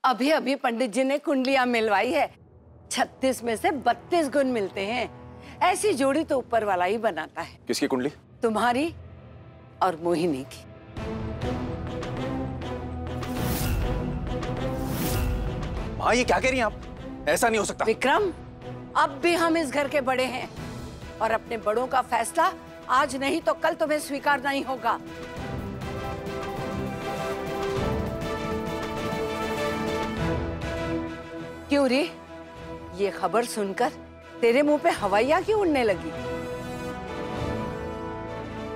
अभी अभी पंडित जी ने कुंडलियां मिलवाई है। 36 में से 32 गुण मिलते हैं। ऐसी जोड़ी तो ऊपर वाला ही बनाता है। किसकी कुंडली? तुम्हारी और मोहिनी की। माँ ये क्या कह रही हैं आप? ऐसा नहीं हो सकता। विक्रम, अब भी हम इस घर के बड़े हैं और अपने बड़ों का फैसला आज नहीं तो कल तुम्हें स्वीकारना ही होगा। क्यों रे, ये खबर सुनकर तेरे मुंह पे हवाइयां क्यों उड़ने लगी?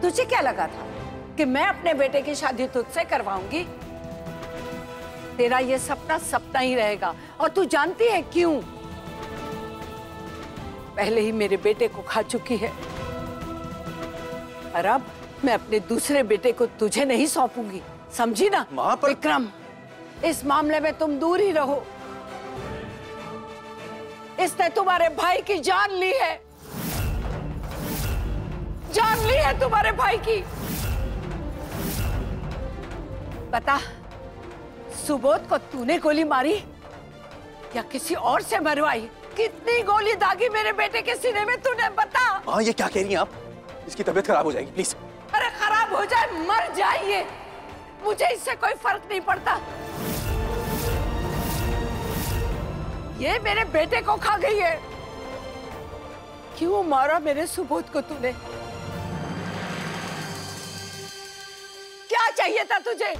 तुझे क्या लगा था कि मैं अपने बेटे की शादी तुझसे करवाऊंगी? तेरा ये सपना सपना ही रहेगा। और तू जानती है क्यों? पहले ही मेरे बेटे को खा चुकी है और अब मैं अपने दूसरे बेटे को तुझे नहीं सौंपूंगी, समझी ना? मां पर... विक्रम, इस मामले में तुम दूर ही रहो। इसने तुम्हारे भाई की जान ली है, जान ली है तुम्हारे भाई की। बता, सुबोध को तूने गोली मारी या किसी और से मरवाई? कितनी गोली दागी मेरे बेटे के सीने में तूने, बता। हाँ ये क्या कह रही हैं आप? इसकी तबीयत खराब हो जाएगी, प्लीज। अरे खराब हो जाए, मर जाइए, मुझे इससे कोई फर्क नहीं पड़ता। ये मेरे बेटे को खा गई है। क्यों मारा मेरे सुबोध को तूने? क्या चाहिए था तुझे?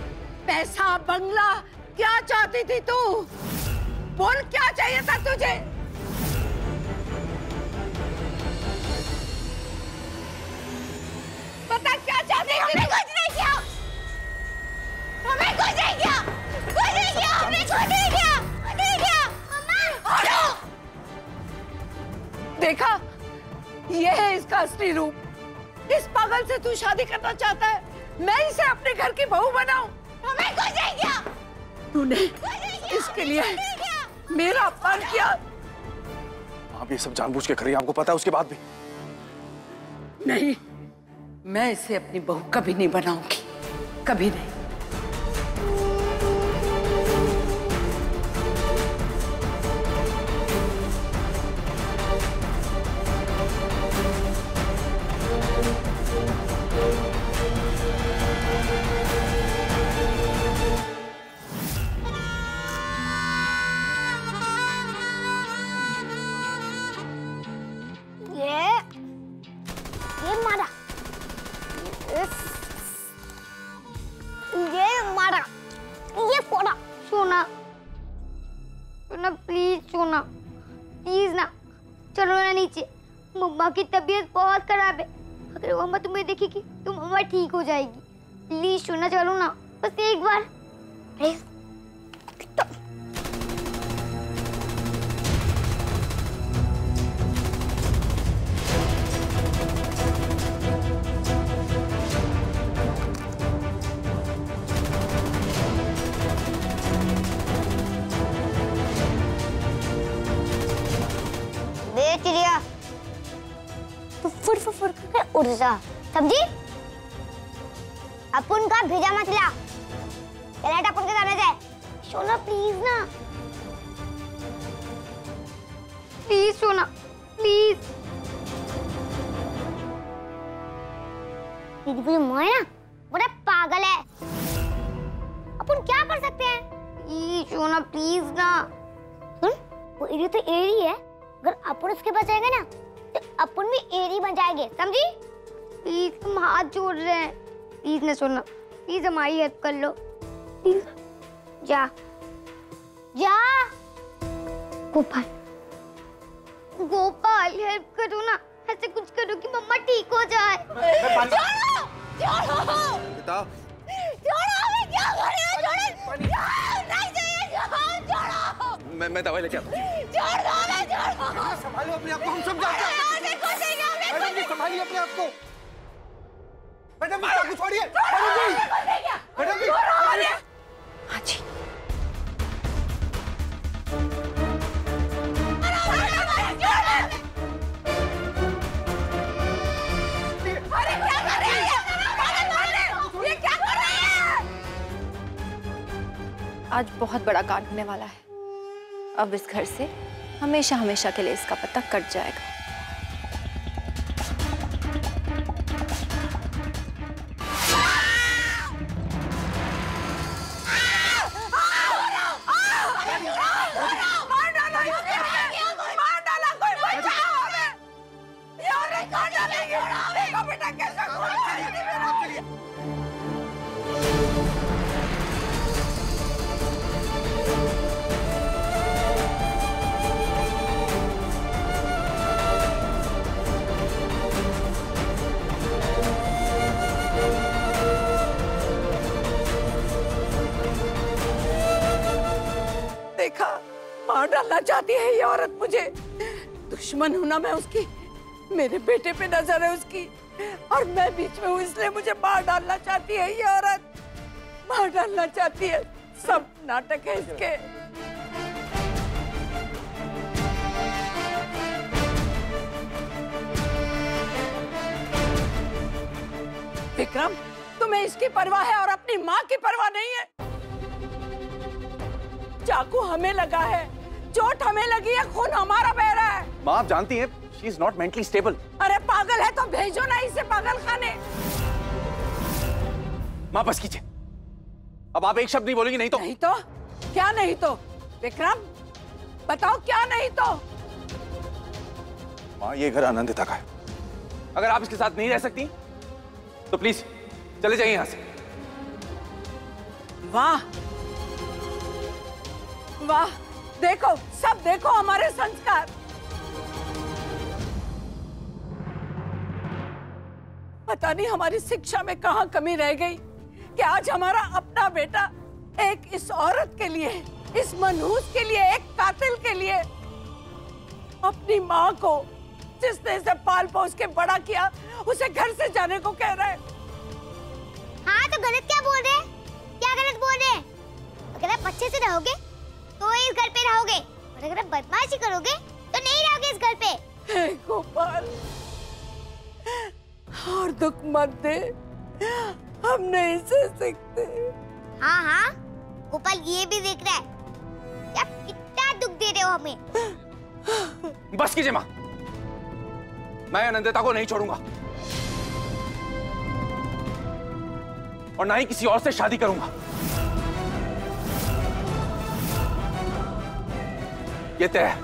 पैसा, बंगला, क्या चाहती थी तू? बोल, क्या चाहिए था तुझे? बता, क्या चाहती थी? हमने कुछ नहीं किया, हमने कुछ नहीं किया, कुछ नहीं किया, हमने कुछ नहीं किया, कुछ नहीं किया। मम्मा, हटो। देखा, ये है इसका असली रूप। इस पागल से तू शादी करना चाहता है? मैं इसे अपने घर की बहू बनाऊं? हमने कुछ नहीं किया। तूने इसके लिए मेरा अपमान किया। आप ये सब जानबूझ के कर रही हैं, आपको पता है उसके बाद भी? नहीं, मैं इसे अपनी बहू कभी नहीं बनाऊंगी, कभी नहीं। ये मारा, ये मारा, ये फोड़ा। सोना, सोना प्लीज, सोना प्लीज ना, चलो ना नीचे। मम्मा की तबीयत बहुत खराब है, अगर मम्मा तुम्हें देखेगी तो मम्मा ठीक हो जाएगी। प्लीज सोना, चलो ना, बस एक बार प्लीज। चिड़िया, तू फुर फुर फुर कर उड़ जा, समझी? अपन का भेजा मत ला, चलेट अपन के सामने जाए। सोना प्लीज ना, प्लीज सोना, प्लीज। दीदी को माँ है ना, बड़ा पागल है। अपन क्या कर सकते हैं? प्लीज सोना, प्लीज ना। सुन, वो एरी तो एरी है, अगर अपन उसके पास जाएंगे ना तो अपन भी एरी बन जाएंगे, समझी? प्लीज, तुम हाथ जोड़ रहे हैं, प्लीज ना सोना, प्लीज हमारी हेल्प कर लो, प्लीज। जा जा गोपाल, गोपाल हेल्प करो ना, ऐसे कुछ करो कि मम्मा ठीक हो जाए। छोड़ो, छोड़ो बेटा, छोड़ो, मैं क्या कर रही हूँ? छोड़ो, नहीं चाहिए, छोड़ो। मैं दवाई लेके आता हूँ। छोड़ दो, मैं छोड़ दो। संभालो अपने आप को, हम सब जानते हैं। मैडम जी संभालिए अपने आप को। मैडम जी चाकू छोड़िए। मैडम जी, हाँ जी। अरे क्या कर रहे हैं? ये क्या कर रहे हैं? आज बहुत बड़ा कांड होने वाला है। अब इस घर से हमेशा हमेशा के लिए इसका पता कट जाएगा। देखा, मार डालना चाहती है ये औरत मुझे। दुश्मन हूं ना मैं उसकी, मेरे बेटे पे नजर है उसकी, और मैं बीच में हूँ इसलिए मुझे मार डालना चाहती है ये औरत, मार डालना चाहती है। सब नाटक है इसके। विक्रम, तुम्हें इसकी परवाह है और अपनी माँ की परवाह नहीं है। चाकू हमें लगा है, चोट हमें लगी है, खून हमारा बह रहा है। माँ आप जानती हैं, she is not mentally stable। अरे पागल है तो भेजो ना इसे पागल खाने। माँ बस कीजिए, अब आप एक शब्द नहीं बोलेंगी। नहीं तो नहीं तो क्या? नहीं तो विक्रम बताओ क्या नहीं तो? माँ ये घर आनंदिता का है, अगर आप इसके साथ नहीं रह सकती तो प्लीज चले जाइए यहाँ से। वाह वाह, देखो सब देखो हमारे संस्कार। पता नहीं हमारी शिक्षा में कहाँ कमी रह गई कि आज हमारा अपना बेटा एक इस औरत के लिए, इस मनहूस के लिए, एक कातिल के लिए अपनी माँ को जिसने इसे पाल पोस के बड़ा किया उसे घर से जाने को कह रहा है। हाँ तो गलत क्या बोल रहे हैं? क्या गलत बोल रहे हैं? अगर आप अच्छे से रहोगे तो इस घर पे रहोगे, और अगर आप बदमाशी करोगे तो नहीं रहोगे इस घर पे। हे गोपाल, और दुख मत दे, हम नहीं सह सकते। हाँ हाँ, गोपाल ये भी देख रहा है कि आप कितना दुख दे रहे हो हमें। बस कीजिए माँ, मैं आनंदिता को नहीं छोड़ूंगा और ना ही किसी और से शादी करूंगा। ये तय है।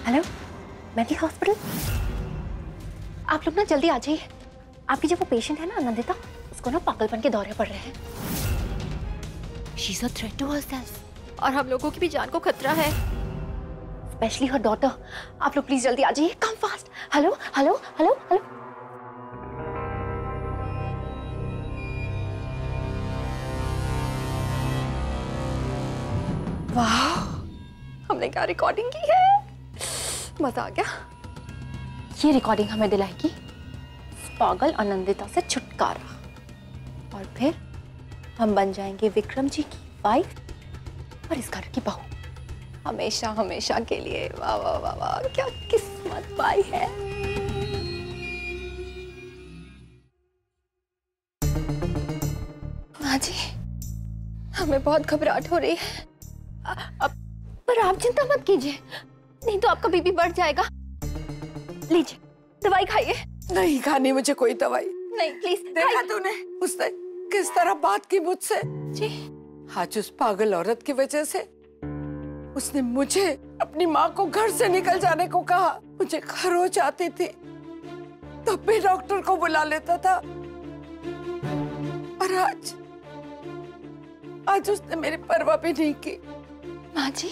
Hello, medical hospital. आप लोग ना जल्दी आ जाइए। आपकी जो वो पेशेंट है ना आनंदिता, उसको ना पागलपन के दौरे पड़ रहे हैं। She is a threat to herself, और हम लोगों की भी जान को खतरा है, स्पेशली हर डॉटर। आप लोग प्लीज जल्दी आ जाइए, come fast. Hello hello hello hello. वाह, हमने क्या रिकॉर्डिंग की है, मजा आ गया। ये रिकॉर्डिंग हमें दिलाएगी पागल आनंदिता से छुटकारा, और फिर हम बन जाएंगे विक्रम जी की वाइफ और इस घर की बहू, हमेशा हमेशा के लिए। वाह वाह वाह वाह, क्या किस्मत पाई है। माँ जी, हमें बहुत घबराहट हो रही है। पर आप चिंता मत कीजिए, नहीं तो आपका बीपी बढ़ जाएगा। लीजिए दवाई खाइए। नहीं खानी मुझे कोई दवाई। नहीं प्लीज। देखा तूने उसने किस तरह बात की मुझसे? जी। आज उस पागल औरत की वजह से उसने मुझे अपनी माँ को घर से निकल जाने को कहा। मुझे खरोच आती थी तब भी डॉक्टर को बुला लेता था, और आज उसने मेरी परवाह भी नहीं की। माँ जी,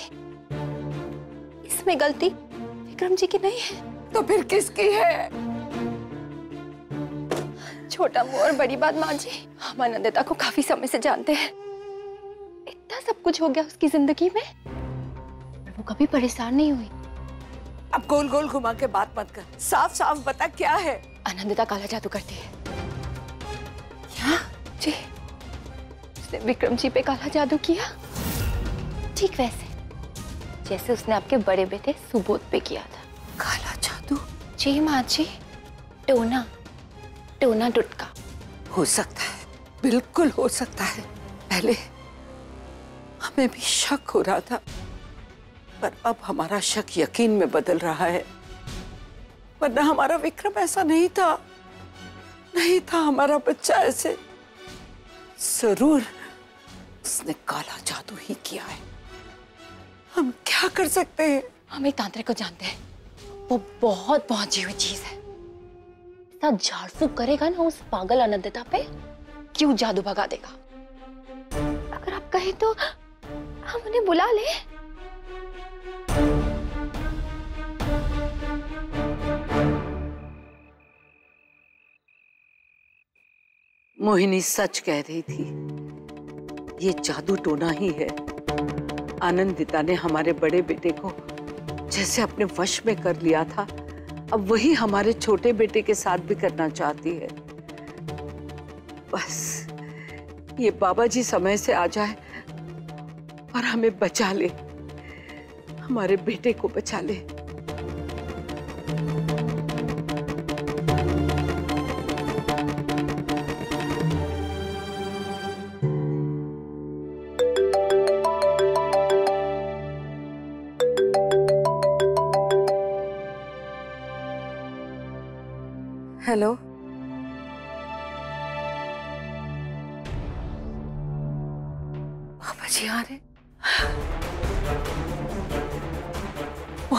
इसमें गलती विक्रम जी की नहीं है तो फिर किसकी है? छोटा मुंह और बड़ी बात। माँ जी, हम आनंदिता को काफी समय से जानते हैं। इतना सब कुछ हो गया उसकी जिंदगी में, वो कभी परेशान नहीं हुई। अब गोल गोल घुमा के बात मत कर, साफ साफ बता क्या है? आनंदिता काला जादू करती है। क्या? जी। उसने विक्रम जी पे काला जादू किया, ठीक वैसे जैसे उसने आपके बड़े बेटे सुबोध पे किया था। काला जादू? जी माँ जी, टोना टोना टुटका। हो सकता है, बिल्कुल हो सकता है। पहले हमें भी शक हो रहा था, पर अब हमारा शक यकीन में बदल रहा है। वरना हमारा विक्रम ऐसा नहीं था, नहीं था हमारा बच्चा ऐसे। जरूर उसने काला जादू ही किया है। हम क्या कर सकते हैं? हम एक तांत्रिक को जानते हैं, वो बहुत पहुंची हुई चीज है। इतना झाड़ फूक करेगा ना उस पागल अनंतता पे, क्यों जादू भगा देगा। अगर आप कहें तो हम उन्हें बुला ले। मोहिनी सच कह रही थी, ये जादू टोना ही है। आनंदिता ने हमारे बड़े बेटे को जैसे अपने वश में कर लिया था, अब वही हमारे छोटे बेटे के साथ भी करना चाहती है। बस ये बाबा जी समय से आ जाए और हमें बचा ले, हमारे बेटे को बचा ले। हेलो, बाबा जी आ रहे? वो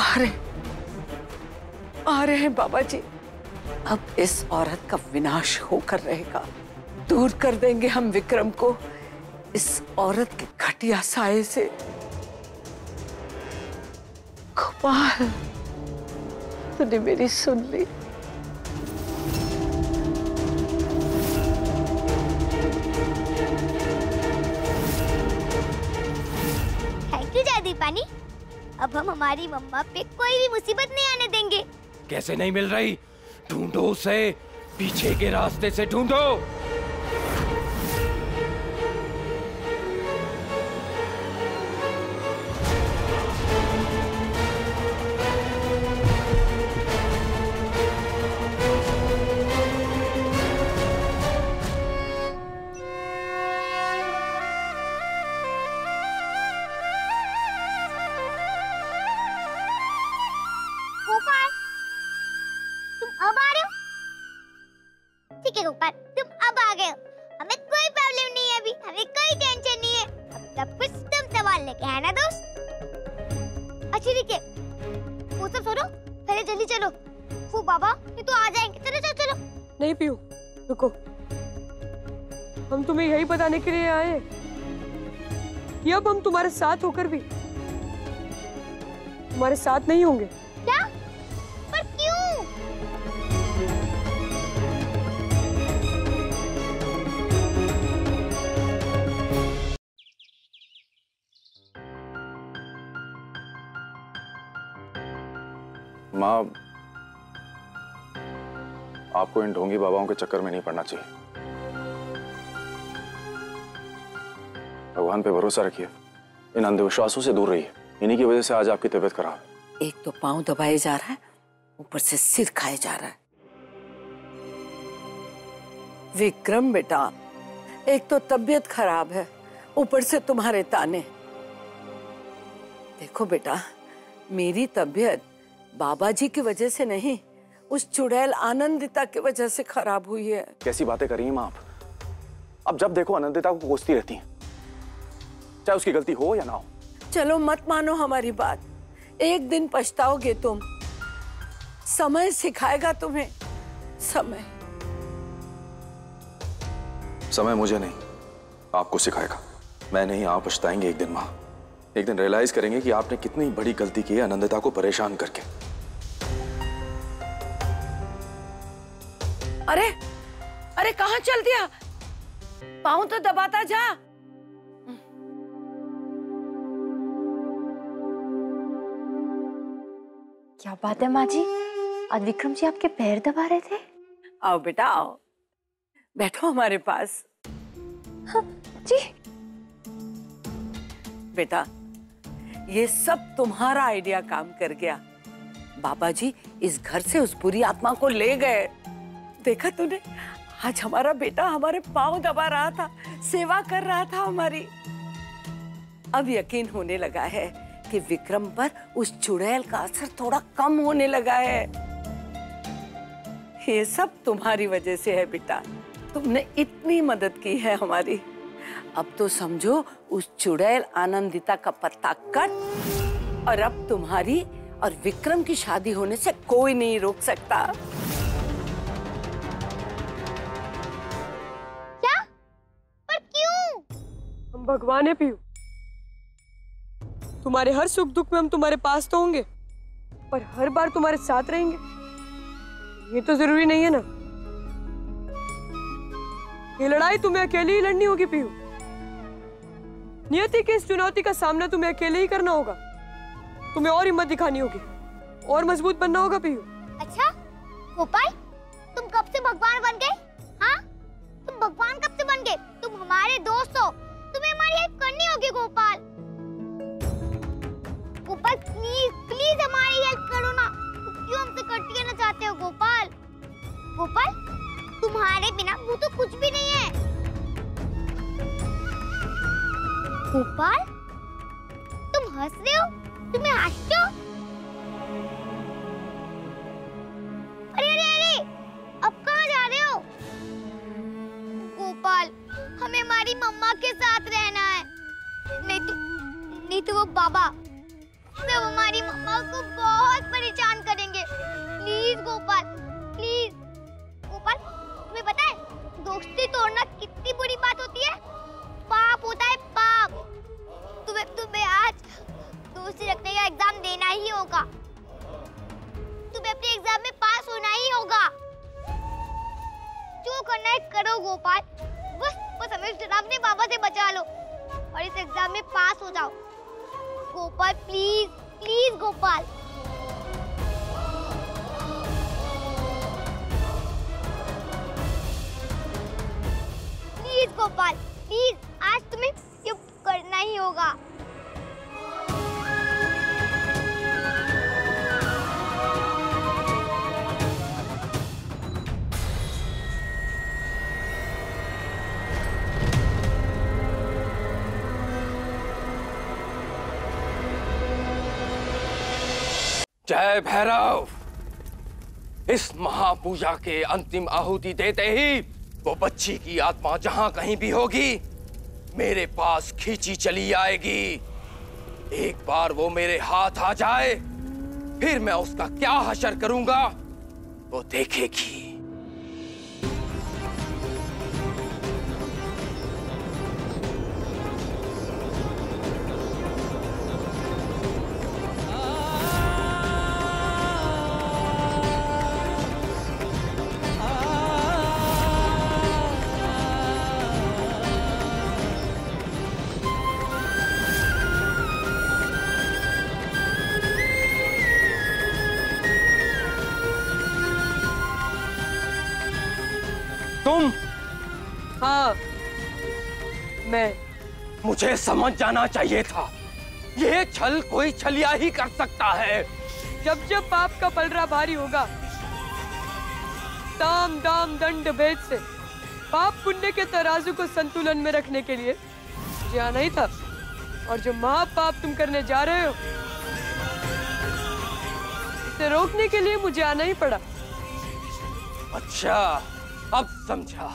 आ रहे हैं बाबा जी। अब इस औरत का विनाश होकर रहेगा। दूर कर देंगे हम विक्रम को इस औरत के घटिया साए से। गोपाल, तूने मेरी सुन ली। पानी, अब हम हमारी मम्मा पे कोई भी मुसीबत नहीं आने देंगे। कैसे नहीं मिल रही? ढूंढो उसे, पीछे के रास्ते से ढूंढो। ठीक है गोपाल, तुम अब आ गए हो। हमें कोई प्रॉब्लम नहीं है, अभी हमें कोई टेंशन नहीं है। अब सब कुछ तुम संभाल लेके, है ना दोस्त? अच्छा ठीक है, वो सब छोड़ो, पहले जल्दी चलो। वो बाबा ये तो आ जाएंगे। चलो चलो चलो। नहीं पीयू, रुको। हम तुम्हें यही बताने के लिए आए हैं कि अब हम तुम्हारे साथ होकर भी तुम्हारे साथ नहीं होंगे। क्या? पर क्यों? माँ, आपको इन ढोंगी बाबाओं के चक्कर में नहीं पड़ना चाहिए। भगवान पे भरोसा रखिए, इन अंधविश्वासों से दूर रहिए। इन्हीं की वजह से आज आपकी तबीयत खराब है। एक तो पांव दबाए जा रहा है, ऊपर से सिर खाए जा रहा है। विक्रम बेटा, एक तो तबीयत खराब है, ऊपर से तुम्हारे ताने। देखो बेटा, मेरी तबीयत बाबा जी की वजह से नहीं, उस चुड़ैल आनंदिता की वजह से खराब हुई है। कैसी बातें कर रही हैं माँ आप? अब जब देखो आनंदिता को कोसती रहती हैं, चाहे उसकी गलती हो या ना हो। चलो मत मानो हमारी बात, एक दिन पछताओगे तुम। समय सिखाएगा तुम्हें, समय। समय मुझे नहीं, आपको सिखाएगा। मैं नहीं, आप पछताएंगे एक दिन माँ। एक दिन रियलाइज करेंगे कि आपने कितनी बड़ी गलती की है आनंदिता को परेशान करके। अरे अरे कहाँ चल दिया? पाँव तो दबाता जा। क्या बात है माँ जी, आज विक्रम जी आपके पैर दबा रहे थे। आओ बेटा आओ, बैठो हमारे पास। हाँ, जी बेटा, ये सब तुम्हारा आइडिया काम कर गया। बाबा जी इस घर से उस बुरी आत्मा को ले गए। देखा तूने, आज हमारा बेटा हमारे पांव दबा रहा था, सेवा कर रहा था हमारी। अब यकीन होने लगा है कि विक्रम पर उस चुड़ैल का असर थोड़ा कम होने लगा है। ये सब तुम्हारी वजह से है बेटा, तुमने इतनी मदद की है हमारी। अब तो समझो उस चुड़ैल आनंदिता का पत्ता कट, और अब तुम्हारी और विक्रम की शादी होने से कोई नहीं रोक सकता। क्या? पर क्यों? हम भगवान है पीहू, तुम्हारे हर सुख दुख में हम तुम्हारे पास तो होंगे, पर हर बार तुम्हारे साथ रहेंगे ये तो जरूरी नहीं है ना। ये लड़ाई तुम्हें अकेले ही लड़नी होगी पीहू। नियति की इस चुनौती का सामना तुम्हें अकेले ही करना होगा। तुम्हें और हिम्मत दिखानी होगी और मजबूत बनना होगा पीहू। अच्छा गोपाल, तुम कब से भगवान बन गए? हाँ, तुम भगवान कब से बन गए? तुम हमारे दोस्त हो, तुम्हें हमारी हेल्प करनी होगी गोपाल। गोपाल प्लीज प्लीज हमारी हेल्प करो ना। तुम क्यों हमसे कट लेना चाहते हो गोपाल? गोपाल तुम्हारे बिना वो तो कुछ भी नहीं है। गोपाल तुम हंस रहे हो? तुम्हें हंसते हो? अरे अरे अरे, अब कहाँ जा रहे हो? गोपाल हमें हमारी मम्मा के साथ रहना है, नहीं तो वो बाबा सब हमारी मम्मा को बहुत परेशान करेंगे। Please Gopal please. गोपाल तुम्हें पता है दोस्ती तोड़ना कितनी बुरी बात होती है? पाप होता है पाप। तुम्हें आज दोस्ती रखने का एग्जाम देना ही होगा। तुम्हें अपने एग्जाम में पास होना ही होगा। जो करना है करो गोपाल, बस हमें डरावने बाबा से बचा लो और इस एग्जाम में पास हो जाओ। Gopal please please Gopal. Please Gopal please, आज तुम्हें ये करना ही होगा। जय भैरव। इस महापूजा के अंतिम आहुति देते ही वो बच्ची की आत्मा जहां कहीं भी होगी मेरे पास खींची चली आएगी। एक बार वो मेरे हाथ आ जाए फिर मैं उसका क्या हशर करूंगा वो देखेगी। तुम? हाँ मैं। मुझे समझ जाना चाहिए था, ये छल कोई छलिया ही कर सकता है। जब जब पाप का पलड़ा भारी होगा, ताम दाम दंड भेद से पाप पुण्य के तराजू को संतुलन में रखने के लिए मुझे आना ही था। और जो महापाप तुम करने जा रहे हो इसे रोकने के लिए मुझे आना ही पड़ा। अच्छा अब समझा,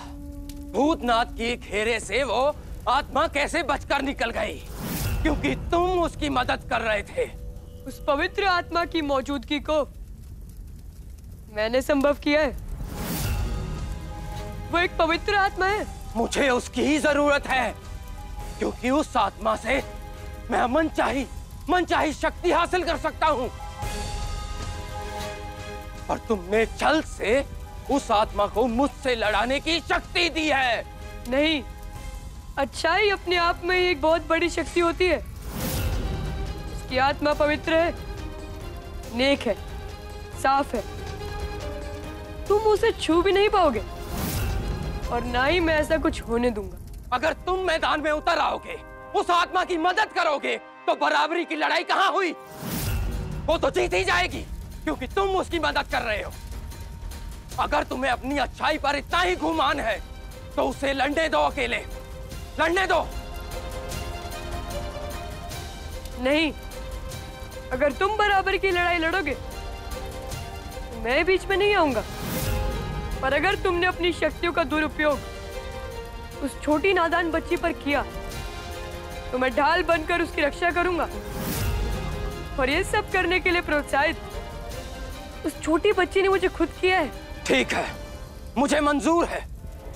भूतनाथ की घेरे से वो आत्मा कैसे बचकर निकल गई, क्योंकि तुम उसकी मदद कर रहे थे। उस पवित्र आत्मा की मौजूदगी को मैंने संभव किया है। वो एक पवित्र आत्मा है। मुझे उसकी ही जरूरत है, क्योंकि उस आत्मा से मैं मनचाही शक्ति हासिल कर सकता हूँ। और तुमने छल से उस आत्मा को मुझसे लड़ाने की शक्ति दी है। नहीं, अच्छाई अपने आप में ही एक बहुत बड़ी शक्ति होती है। जिसकी आत्मा पवित्र है, नेक है, साफ है, तुम उसे छू भी नहीं पाओगे और ना ही मैं ऐसा कुछ होने दूंगा। अगर तुम मैदान में उतर आओगे उस आत्मा की मदद करोगे तो बराबरी की लड़ाई कहां हुई? वो तो जीत ही जाएगी क्योंकि तुम उसकी मदद कर रहे हो। अगर तुम्हें अपनी अच्छाई पर इतना ही गुमान है तो उसे लड़ने दो, अकेले लड़ने दो। नहीं, अगर तुम बराबर की लड़ाई लड़ोगे तो मैं बीच में नहीं आऊंगा। पर अगर तुमने अपनी शक्तियों का दुरुपयोग उस छोटी नादान बच्ची पर किया तो मैं ढाल बनकर उसकी रक्षा करूंगा। और ये सब करने के लिए प्रोत्साहित उस छोटी बच्ची ने मुझे खुद किया है। ठीक है, मुझे मंजूर है।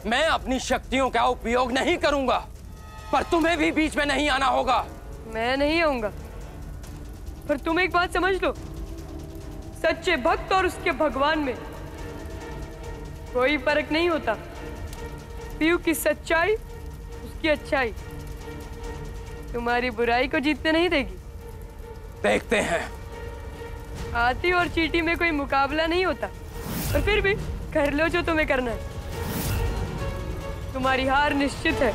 मैं अपनी शक्तियों का उपयोग नहीं करूंगा, पर तुम्हें भी बीच में नहीं आना होगा। मैं नहीं आऊंगा, पर तुम एक बात समझ लो, सच्चे भक्त और उसके भगवान में कोई फर्क नहीं होता। पीयू की सच्चाई, उसकी अच्छाई तुम्हारी बुराई को जीतने नहीं देगी। देखते हैं। हाथी और चींटी में कोई मुकाबला नहीं होता, पर फिर भी कर लो जो तुम्हें करना है। तुम्हारी हार निश्चित है।